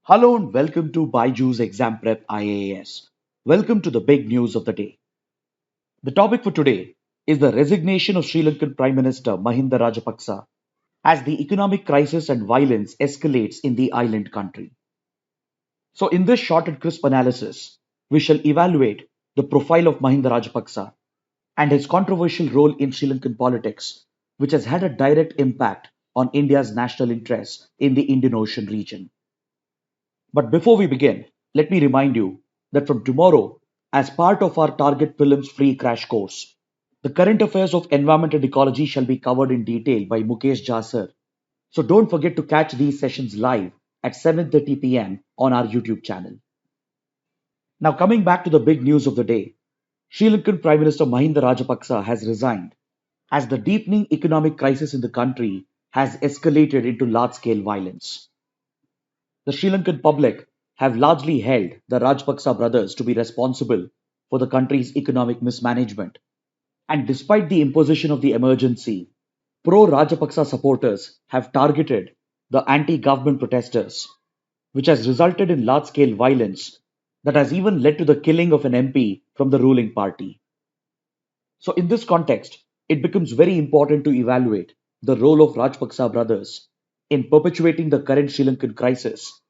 Hello and welcome to BYJU'S Exam Prep IAS. Welcome to the big news of the day. The topic for today is the resignation of Sri Lankan Prime Minister Mahinda Rajapaksa as the economic crisis and violence escalates in the island country. So, in this short and crisp analysis, we shall evaluate the profile of Mahinda Rajapaksa and his controversial role in Sri Lankan politics, which has had a direct impact on India's national interests in the Indian Ocean region. But before we begin, let me remind you that from tomorrow, as part of our Target Prelims free crash course, the current affairs of environment and ecology shall be covered in detail by Mukesh Jha sir. So don't forget to catch these sessions live at 7:30 p.m. on our YouTube channel. Now coming back to the big news of the day, Sri Lankan Prime Minister Mahinda Rajapaksa has resigned as the deepening economic crisis in the country has escalated into large-scale violence. The Sri Lankan public have largely held the Rajapaksa brothers to be responsible for the country's economic mismanagement. And despite the imposition of the emergency, pro Rajapaksa supporters have targeted the anti government protesters, which has resulted in large scale violence that has even led to the killing of an MP from the ruling party. So, in this context, it becomes very important to evaluate the role of Rajapaksa brothers in perpetuating the current Sri Lankan crisis,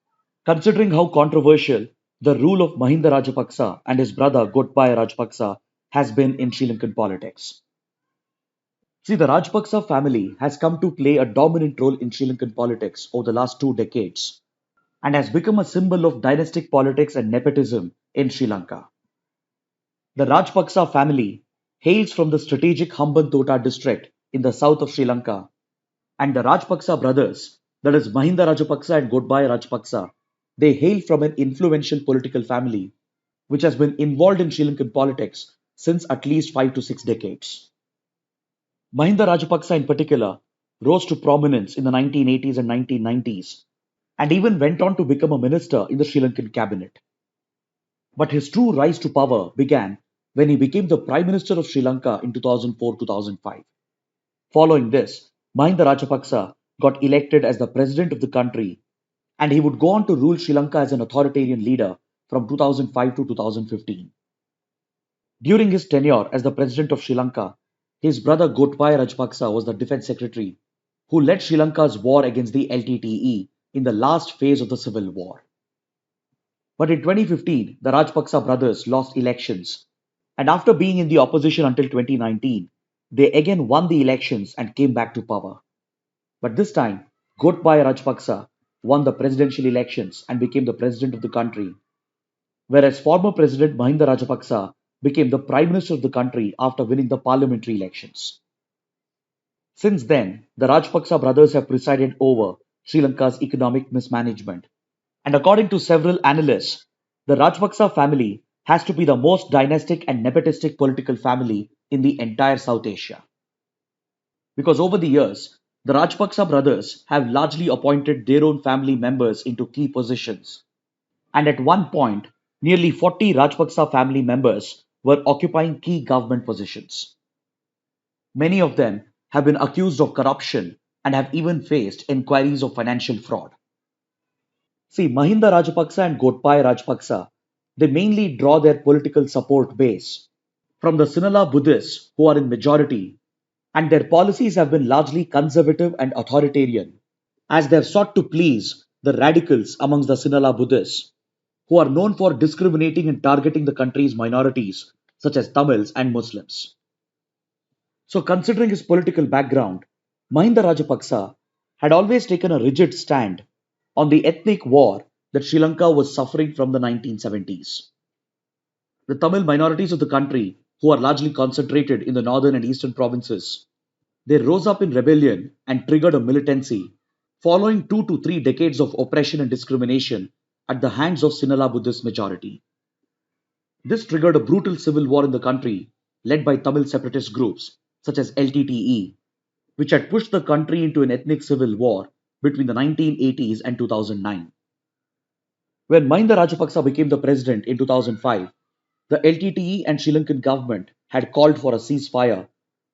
considering how controversial the rule of Mahinda Rajapaksa and his brother Gotabaya Rajapaksa has been in Sri Lankan politics. See, the Rajapaksa family has come to play a dominant role in Sri Lankan politics over the last 2 decades and has become a symbol of dynastic politics and nepotism in Sri Lanka. The Rajapaksa family hails from the strategic Hambantota district in the south of Sri Lanka, and the Rajapaksa brothers, that is Mahinda Rajapaksa and Gotabaya Rajapaksa, they hail from an influential political family which has been involved in Sri Lankan politics since at least 5 to 6 decades. Mahinda Rajapaksa in particular rose to prominence in the 1980s and 1990s and even went on to become a minister in the Sri Lankan cabinet. But his true rise to power began when he became the Prime Minister of Sri Lanka in 2004-2005. Following this, Mahinda Rajapaksa got elected as the president of the country, and he would go on to rule Sri Lanka as an authoritarian leader from 2005 to 2015. During his tenure as the president of Sri Lanka, his brother Gotabaya Rajapaksa was the defense secretary who led Sri Lanka's war against the LTTE in the last phase of the civil war. But in 2015, the Rajapaksa brothers lost elections, and after being in the opposition until 2019, they again won the elections and came back to power. But this time, Gotabaya Rajapaksa won the presidential elections and became the president of the country, whereas former President Mahinda Rajapaksa became the Prime Minister of the country after winning the parliamentary elections. Since then, the Rajapaksa brothers have presided over Sri Lanka's economic mismanagement. And according to several analysts, the Rajapaksa family has to be the most dynastic and nepotistic political family in the entire South Asia. Because over the years, the Rajapaksa brothers have largely appointed their own family members into key positions. And at one point, nearly 40 Rajapaksa family members were occupying key government positions. Many of them have been accused of corruption and have even faced inquiries of financial fraud. See, Mahinda Rajapaksa and Gotabaya Rajapaksa, they mainly draw their political support base from the Sinhala Buddhists who are in majority, and their policies have been largely conservative and authoritarian, as they have sought to please the radicals amongst the Sinhala Buddhists, who are known for discriminating and targeting the country's minorities, such as Tamils and Muslims. So, considering his political background, Mahinda Rajapaksa had always taken a rigid stand on the ethnic war that Sri Lanka was suffering from the 1970s. The Tamil minorities of the country, who are largely concentrated in the northern and eastern provinces, they rose up in rebellion and triggered a militancy following 2 to 3 decades of oppression and discrimination at the hands of Sinhala Buddhist majority. This triggered a brutal civil war in the country led by Tamil separatist groups such as LTTE, which had pushed the country into an ethnic civil war between the 1980s and 2009. When Mahinda Rajapaksa became the president in 2005, the LTTE and Sri Lankan government had called for a ceasefire,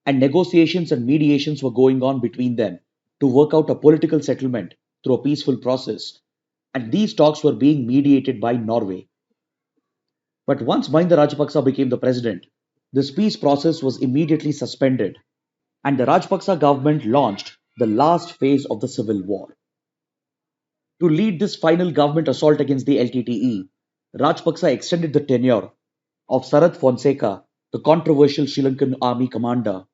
and negotiations and mediations were going on between them to work out a political settlement through a peaceful process. and these talks were being mediated by Norway. But once Mahinda Rajapaksa became the president, this peace process was immediately suspended, and the Rajapaksa government launched the last phase of the civil war. To lead this final government assault against the LTTE, Rajapaksa extended the tenure of Sarath Fonseca, the controversial Sri Lankan army commander,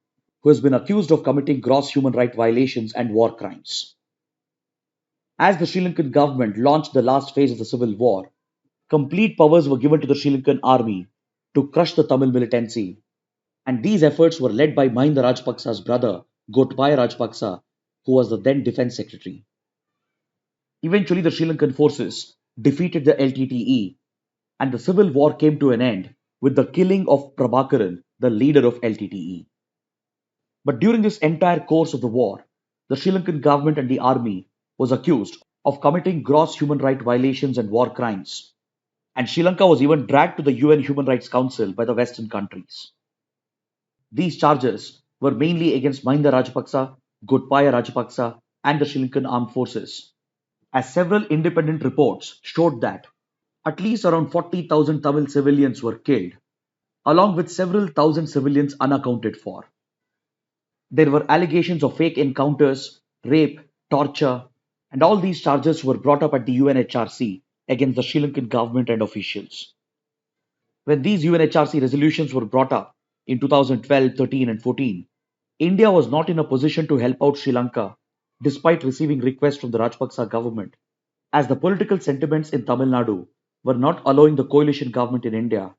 who has been accused of committing gross human rights violations and war crimes. As the Sri Lankan government launched the last phase of the civil war, complete powers were given to the Sri Lankan army to crush the Tamil militancy, and these efforts were led by Mahinda Rajapaksa's brother, Gotabaya Rajapaksa, who was the then defense secretary. Eventually, the Sri Lankan forces defeated the LTTE, and the civil war came to an end with the killing of Prabhakaran, the leader of LTTE. But during this entire course of the war, the Sri Lankan government and the army was accused of committing gross human rights violations and war crimes, and Sri Lanka was even dragged to the UN Human Rights Council by the Western countries. These charges were mainly against Mahinda Rajapaksa, Gotabaya Rajapaksa, and the Sri Lankan armed forces, as several independent reports showed that at least around 40,000 Tamil civilians were killed, along with several thousand civilians unaccounted for. There were allegations of fake encounters, rape, torture, and all these charges were brought up at the UNHRC against the Sri Lankan government and officials. When these UNHRC resolutions were brought up in 2012, 13, and 14, India was not in a position to help out Sri Lanka despite receiving requests from the Rajapaksa government, as the political sentiments in Tamil Nadu were not allowing the coalition government in India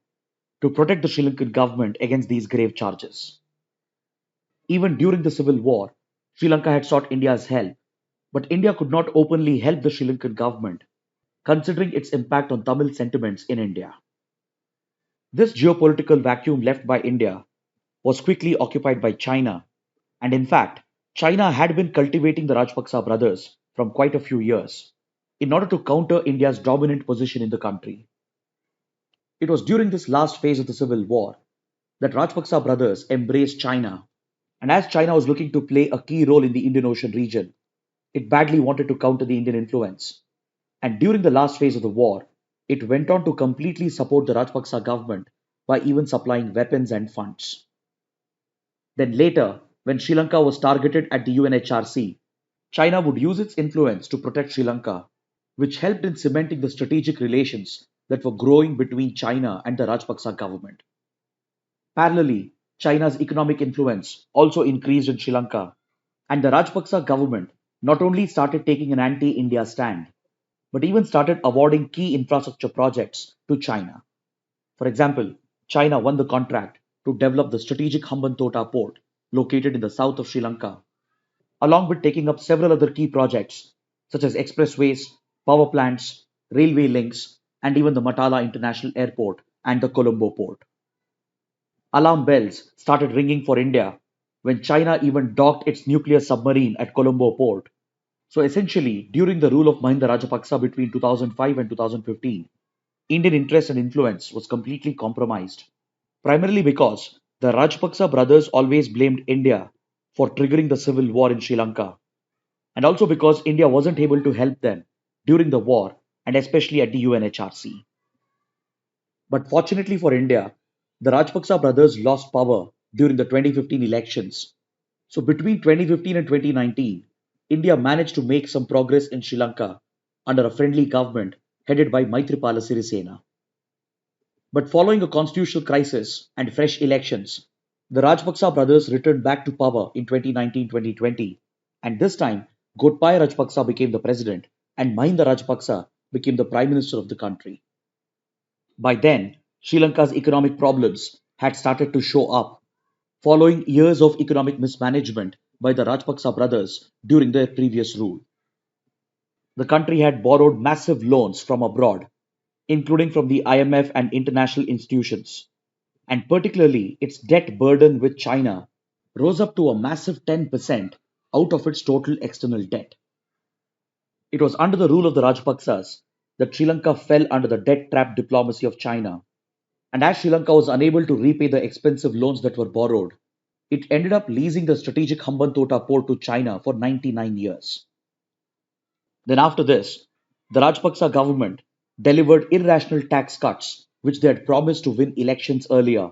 to protect the Sri Lankan government against these grave charges. Even during the civil war, Sri Lanka had sought India's help, but India could not openly help the Sri Lankan government, considering its impact on Tamil sentiments in India. This geopolitical vacuum left by India was quickly occupied by China, and in fact, China had been cultivating the Rajapaksa brothers from quite a few years in order to counter India's dominant position in the country. It was during this last phase of the civil war that Rajapaksa brothers embraced China, and as China was looking to play a key role in the Indian Ocean region, it badly wanted to counter the Indian influence. And during the last phase of the war, it went on to completely support the Rajapaksa government by even supplying weapons and funds. Then later, when Sri Lanka was targeted at the UNHRC, China would use its influence to protect Sri Lanka, which helped in cementing the strategic relations that were growing between China and the Rajapaksa government. Parallelly, China's economic influence also increased in Sri Lanka, and the Rajapaksa government not only started taking an anti India stand, but even started awarding key infrastructure projects to China. For example, China won the contract to develop the strategic Hambantota port located in the south of Sri Lanka, along with taking up several other key projects such as expressways, power plants, railway links, and even the Matala International Airport and the Colombo port. Alarm bells started ringing for India when China even docked its nuclear submarine at Colombo port. So essentially, during the rule of Mahinda Rajapaksa between 2005 and 2015, Indian interest and influence was completely compromised, primarily because the Rajapaksa brothers always blamed India for triggering the civil war in Sri Lanka, and also because India wasn't able to help them during the war and especially at the UNHRC. But fortunately for India, the Rajapaksa brothers lost power during the 2015 elections. So between 2015 and 2019, India managed to make some progress in Sri Lanka under a friendly government headed by Maithripala Sirisena. But following a constitutional crisis and fresh elections, the Rajapaksa brothers returned back to power in 2019-2020, and this time Gotabaya Rajapaksa became the president and Mahinda Rajapaksa became the prime minister of the country. By then, Sri Lanka's economic problems had started to show up, following years of economic mismanagement by the Rajapaksa brothers during their previous rule. The country had borrowed massive loans from abroad, including from the IMF and international institutions, and particularly its debt burden with China rose up to a massive 10% out of its total external debt. It was under the rule of the Rajapaksas that Sri Lanka fell under the debt trap diplomacy of China, and as Sri Lanka was unable to repay the expensive loans that were borrowed, it ended up leasing the strategic Hambantota port to China for 99 years. Then, after this, The Rajapaksa government delivered irrational tax cuts, which they had promised to win elections earlier,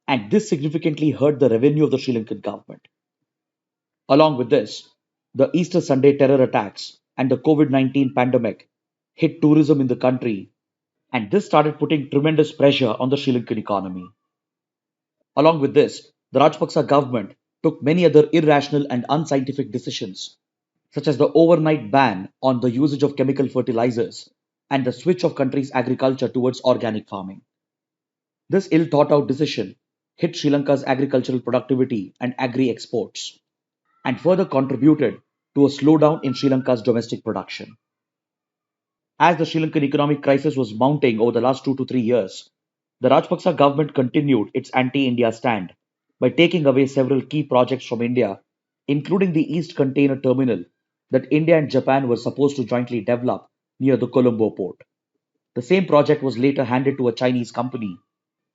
and this significantly hurt the revenue of the Sri Lankan government. Along with this, the Easter Sunday terror attacks and the COVID 19 pandemic hit tourism in the country, and this started putting tremendous pressure on the Sri Lankan economy. Along with this, the Rajapaksa government took many other irrational and unscientific decisions, such as the overnight ban on the usage of chemical fertilizers and the switch of country's agriculture towards organic farming. This ill thought out decision hit Sri Lanka's agricultural productivity and agri exports, and further contributed to a slowdown in Sri Lanka's domestic production. As the Sri Lankan economic crisis was mounting over the last 2 to 3 years, the Rajapaksa government continued its anti India stand by taking away several key projects from India, including the East Container Terminal that India and Japan were supposed to jointly develop near the Colombo port. The same project was later handed to a Chinese company,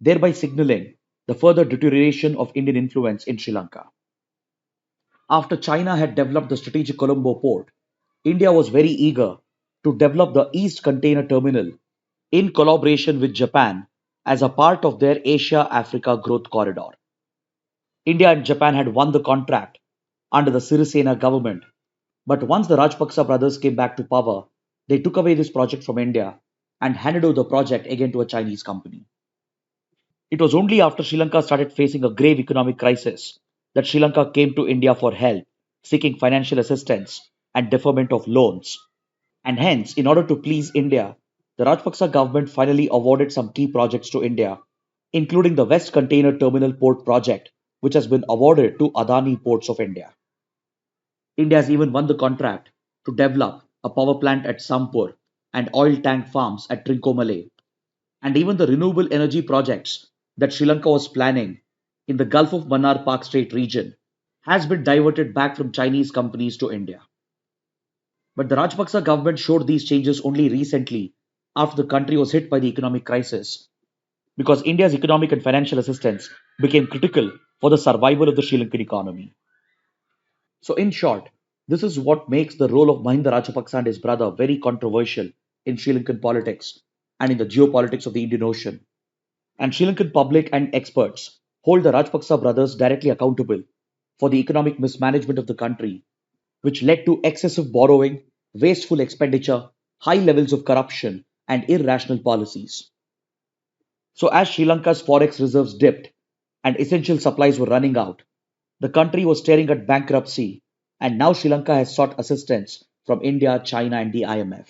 thereby signaling the further deterioration of Indian influence in Sri Lanka. After China had developed the strategic Colombo port, India was very eager to develop the East Container Terminal in collaboration with Japan as a part of their Asia Africa Growth Corridor. India and Japan had won the contract under the Sirisena government, but once the Rajapaksa brothers came back to power, they took away this project from India and handed over the project again to a Chinese company. It was only after Sri Lanka started facing a grave economic crisis that Sri Lanka came to India for help, seeking financial assistance and deferment of loans. And hence, in order to please India, the Rajapaksa government finally awarded some key projects to India, including the West Container Terminal Port project, which has been awarded to Adani Ports of India. India has even won the contract to develop a power plant at Sampur and oil tank farms at Trincomalee, and even the renewable energy projects that Sri Lanka was planning in the Gulf of Mannar Park Strait region has been diverted back from Chinese companies to India. But the Rajapaksa government showed these changes only recently after the country was hit by the economic crisis, because India's economic and financial assistance became critical for the survival of the Sri Lankan economy. So, in short, this is what makes the role of Mahinda Rajapaksa and his brother very controversial in Sri Lankan politics and in the geopolitics of the Indian Ocean. And Sri Lankan public and experts hold the Rajapaksa brothers directly accountable for the economic mismanagement of the country, which led to excessive borrowing, wasteful expenditure, high levels of corruption, and irrational policies. So, as Sri Lanka's forex reserves dipped and essential supplies were running out, the country was staring at bankruptcy, and now Sri Lanka has sought assistance from India, China, and the IMF.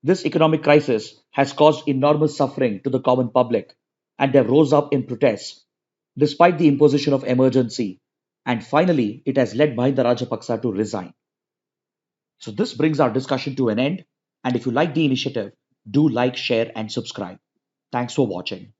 This economic crisis has caused enormous suffering to the common public, and they rose up in protest despite the imposition of emergency. And finally, it has led Mahinda Rajapaksa to resign. So, this brings our discussion to an end. And if you like the initiative, do like, share, and subscribe. Thanks for watching.